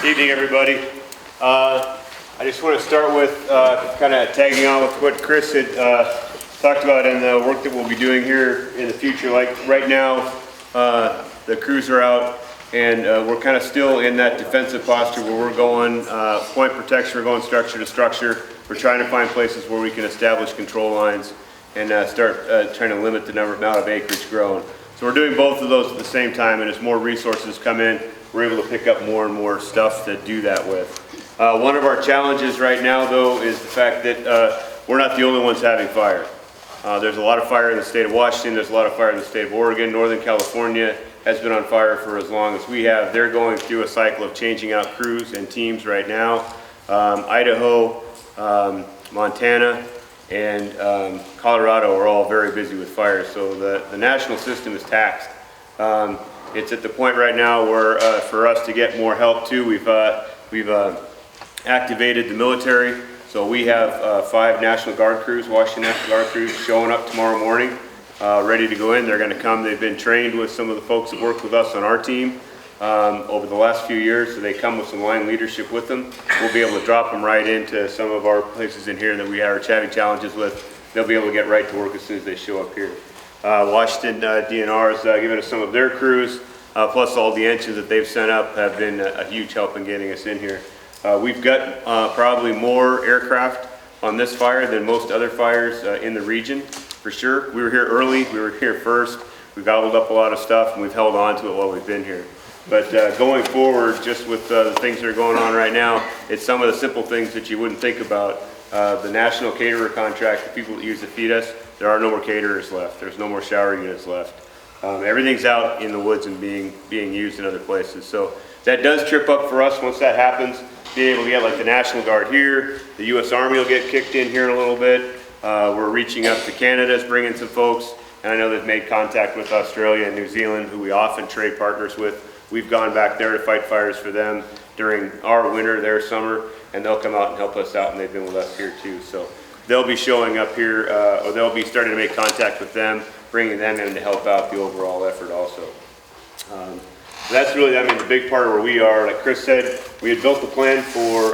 Evening, everybody. I just want to start with kind of tagging on with what Chris had talked about in the work that we'll be doing here in the future. Like right now, the crews are out and we're kind of still in that defensive posture where we're going point protection, we're going structure to structure. We're trying to find places where we can establish control lines and start trying to limit the amount of acreage grown. So we're doing both of those at the same time, and as more resources come in, we're able to pick up more and more stuff to do that with. One of our challenges right now, though, is the fact that we're not the only ones having fire. There's a lot of fire in the state of Washington, there's a lot of fire in the state of Oregon. Northern California has been on fire for as long as we have. They're going through a cycle of changing out crews and teams right now. Idaho, Montana, and Colorado are all very busy with fire, so the national system is taxed. It's at the point right now where for us to get more help too, we've activated the military. So we have 5 National Guard crews, Washington National Guard crews, showing up tomorrow morning, ready to go in. They're going to come. They've been trained with some of the folks that work with us on our team over the last few years, so they come with some line leadership with them. We'll be able to drop them right into some of our places in here that we are having challenges with. They'll be able to get right to work as soon as they show up here. Washington DNR has given us some of their crews, plus all the engines that they've sent up have been a huge help in getting us in here. We've got probably more aircraft on this fire than most other fires in the region, for sure. We were here early, we were here first, we gobbled up a lot of stuff, and we've held on to it while we've been here. But going forward, just with the things that are going on right now, it's some of the simple things that you wouldn't think about. The national caterer contract, the people that use to feed us, there are no more caterers left. There's no more shower units left. Everything's out in the woods and being used in other places. So that does trip up for us once that happens. Being able to get like the National Guard here, the U.S. Army will get kicked in here in a little bit. We're reaching up to Canada's bringing some folks, and I know they've made contact with Australia and New Zealand, who we often trade partners with. We've gone back there to fight fires for them during our winter, their summer, and they'll come out and help us out, and they've been with us here too. So they'll be showing up here, or they'll be starting to make contact with them, bringing them in to help out the overall effort also. That's really, the big part of where we are. Like Chris said, we had built the plan for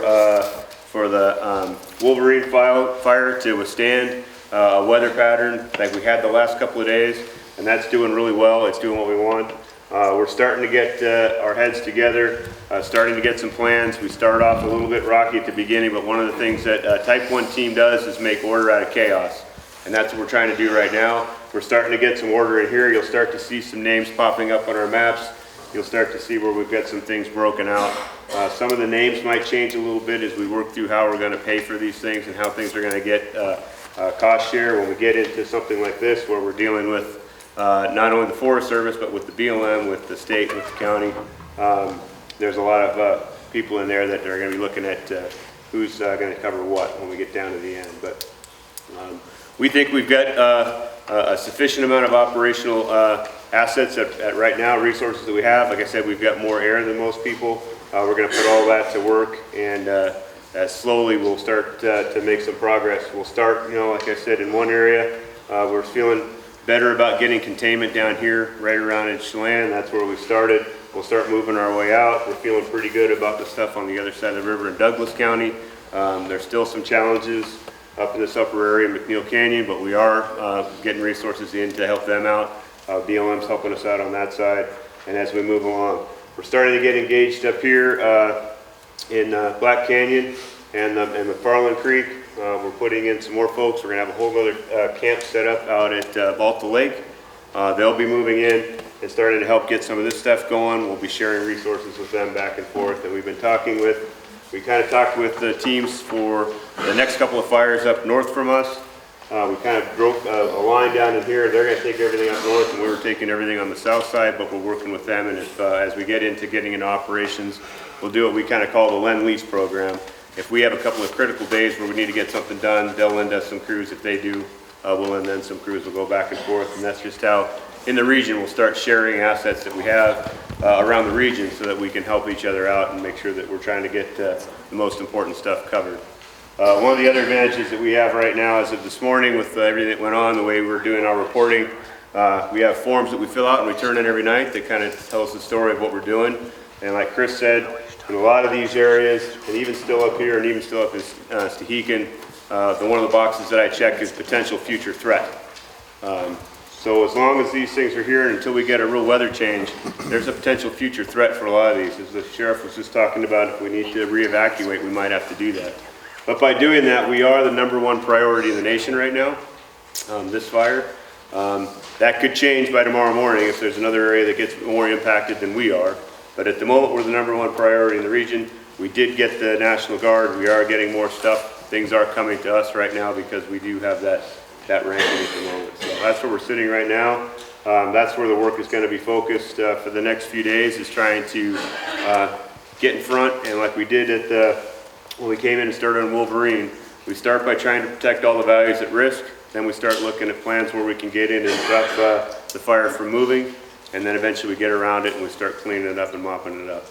the Wolverine fire to withstand a weather pattern like we had the last couple of days, and that's doing really well. It's doing what we want. We're starting to get our heads together, starting to get some plans. We started off a little bit rocky at the beginning, but one of the things that a Type 1 team does is make order out of chaos, and that's what we're trying to do right now. We're starting to get some order in here. You'll start to see some names popping up on our maps. You'll start to see where we've got some things broken out. Some of the names might change a little bit as we work through how we're going to pay for these things and how things are going to get cost share when we get into something like this, where we're dealing with not only the Forest Service, but with the BLM, with the state, with the county. There's a lot of people in there that are going to be looking at who's going to cover what when we get down to the end. But we think we've got a sufficient amount of operational assets at right now, resources that we have. Like I said, we've got more air than most people. We're going to put all that to work, and slowly we'll start to make some progress. We'll start, like I said, in one area. We're feeling better about getting containment down here, right around in Chelan. That's where we started. We'll start moving our way out. We're feeling pretty good about the stuff on the other side of the river in Douglas County. There's still some challenges up in this upper area in McNeil Canyon, but we are getting resources in to help them out. BLM's helping us out on that side, and as we move along, we're starting to get engaged up here in Black Canyon and McFarland Creek. We're putting in some more folks. We're going to have a whole other camp set up out at Balta Lake. They'll be moving in and starting to help get some of this stuff going. We'll be sharing resources with them back and forth, and we've been talking with, we kind of talked with the teams for the next couple of fires up north from us. We kind of broke a line down in here. They're going to take everything up north, and we were taking everything on the south side, but we're working with them, and if, as we get into getting into operations, we'll do what we kind of call the Lend-Lease program. If we have a couple of critical days where we need to get something done, they'll lend us some crews. If they do, we'll lend them some crews. We'll go back and forth, and that's just how, in the region, we'll start sharing assets that we have around the region so that we can help each other out and make sure that we're trying to get the most important stuff covered. One of the other advantages that we have right now as of this morning with everything that went on, the way we're doing our reporting, we have forms that we fill out and we turn in every night that kind of tell us the story of what we're doing. And like Chris said, In a lot of these areas, and even still up here, and even still up in Stehekin, one of the boxes that I check is potential future threat. So as long as these things are here and until we get a real weather change, there's a potential future threat for a lot of these. As the sheriff was just talking about, if we need to re-evacuate, we might have to do that. But by doing that, we are the #1 priority in the nation right now, this fire. That could change by tomorrow morning if there's another area that gets more impacted than we are. But at the moment, we're the #1 priority in the region. We did get the National Guard. We are getting more stuff. Things are coming to us right now because we do have that ranking at the moment. So that's where we're sitting right now. That's where the work is going to be focused for the next few days, is trying to get in front. And like we did when we came in and started on Wolverine, we start by trying to protect all the values at risk. Then we start looking at plans where we can get in and stop the fire from moving. And then eventually we get around it and we start cleaning it up and mopping it up.